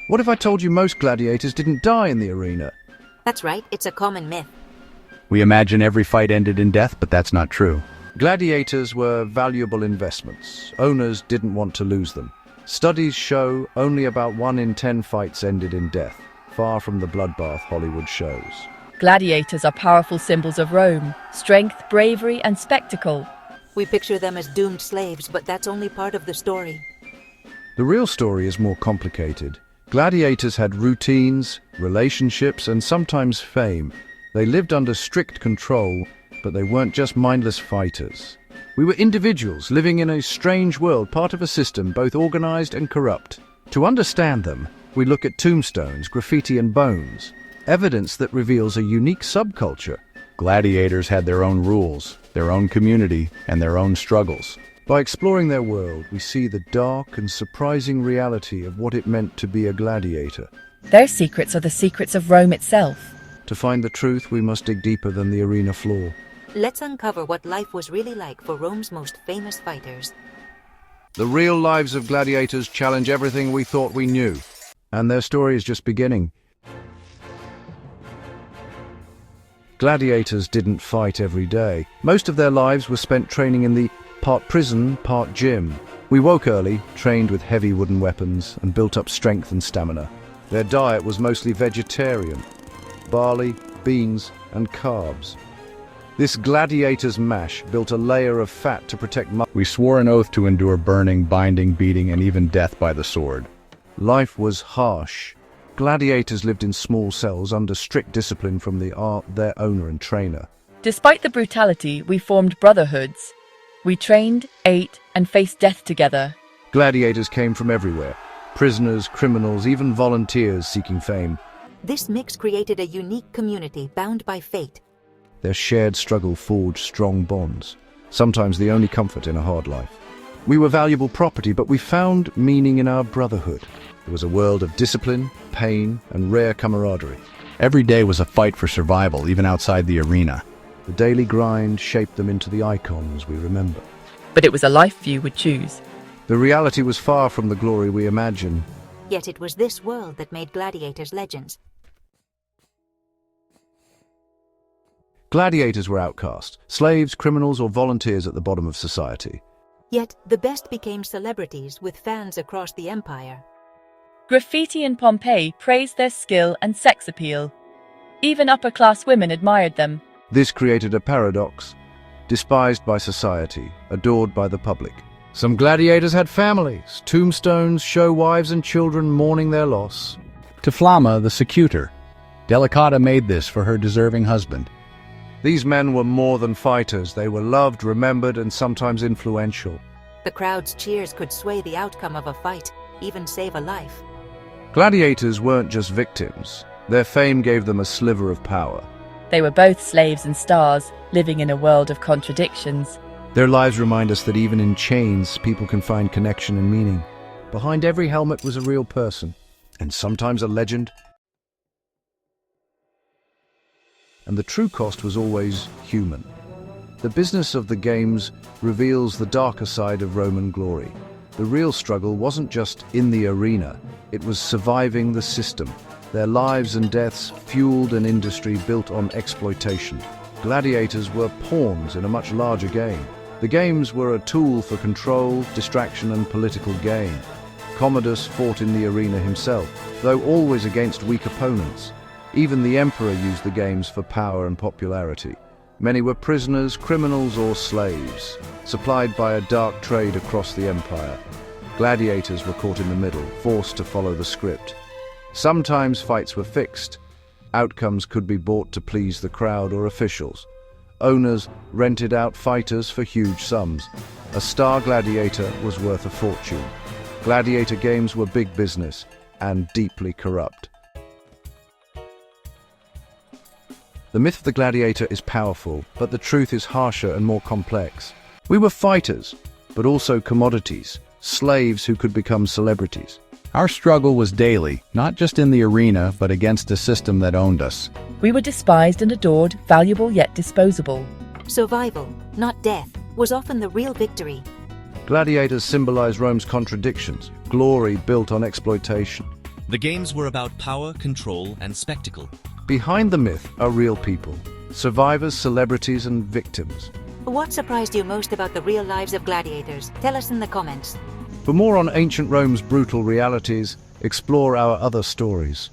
What if I told you most gladiators didn't die in the arena? That's right, it's a common myth. We imagine every fight ended in death, but that's not true. Gladiators were valuable investments. Owners didn't want to lose them. Studies show only about 1 in 10 fights ended in death, far from the bloodbath Hollywood shows. Gladiators are powerful symbols of Rome, strength, bravery, and spectacle. We picture them as doomed slaves, but that's only part of the story. The real story is more complicated. Gladiators had routines, relationships, and sometimes fame. They lived under strict control, but they weren't just mindless fighters. We were individuals living in a strange world, part of a system both organized and corrupt. To understand them, we look at tombstones, graffiti, and bones, evidence that reveals a unique subculture. Gladiators had their own rules, their own community, and their own struggles. By exploring their world, we see the dark and surprising reality of what it meant to be a gladiator. Their secrets are the secrets of Rome itself. To find the truth, we must dig deeper than the arena floor. Let's uncover what life was really like for Rome's most famous fighters. The real lives of gladiators challenge everything we thought we knew, and their story is just beginning. Gladiators didn't fight every day. Most of their lives were spent training in the part prison, part gym. We woke early, trained with heavy wooden weapons, and built up strength and stamina. Their diet was mostly vegetarian: barley, beans, and carbs. This gladiator's mash built a layer of fat to protect muscle. We swore an oath to endure burning, binding, beating, and even death by the sword. Life was harsh. Gladiators lived in small cells under strict discipline from their owner and trainer. Despite the brutality, we formed brotherhoods. We trained, ate, and faced death together. Gladiators came from everywhere: prisoners, criminals, even volunteers seeking fame. This mix created a unique community bound by fate. Their shared struggle forged strong bonds, sometimes the only comfort in a hard life. We were valuable property, but we found meaning in our brotherhood. It was a world of discipline, pain, and rare camaraderie. Every day was a fight for survival, even outside the arena. The daily grind shaped them into the icons we remember. But it was a life few would choose. The reality was far from the glory we imagine. Yet it was this world that made gladiators legends. Gladiators were outcast, slaves, criminals, or volunteers at the bottom of society. Yet the best became celebrities with fans across the empire. Graffiti in Pompeii praised their skill and sex appeal. Even upper-class women admired them. This created a paradox: despised by society, adored by the public. Some gladiators had families. Tombstones show wives and children mourning their loss. To Flama, the secutor, Delicata made this for her deserving husband. These men were more than fighters. They were loved, remembered, and sometimes influential. The crowd's cheers could sway the outcome of a fight, even save a life. Gladiators weren't just victims. Their fame gave them a sliver of power. They were both slaves and stars, living in a world of contradictions. Their lives remind us that even in chains, people can find connection and meaning. Behind every helmet was a real person, and sometimes a legend. And the true cost was always human. The business of the games reveals the darker side of Roman glory. The real struggle wasn't just in the arena, it was surviving the system. Their lives and deaths fueled an industry built on exploitation. Gladiators were pawns in a much larger game. The games were a tool for control, distraction, and political gain. Commodus fought in the arena himself, though always against weak opponents. Even the emperor used the games for power and popularity. Many were prisoners, criminals, or slaves, supplied by a dark trade across the empire. Gladiators were caught in the middle, forced to follow the script. Sometimes fights were fixed. Outcomes could be bought to please the crowd or officials. Owners rented out fighters for huge sums. A star gladiator was worth a fortune. Gladiator games were big business and deeply corrupt. The myth of the gladiator is powerful, but the truth is harsher and more complex. We were fighters, but also commodities, slaves who could become celebrities. Our struggle was daily, not just in the arena, but against a system that owned us. We were despised and adored, valuable yet disposable. Survival, not death, was often the real victory. Gladiators symbolize Rome's contradictions, glory built on exploitation. The games were about power, control, and spectacle. Behind the myth are real people, survivors, celebrities, and victims. What surprised you most about the real lives of gladiators? Tell us in the comments. For more on ancient Rome's brutal realities, explore our other stories.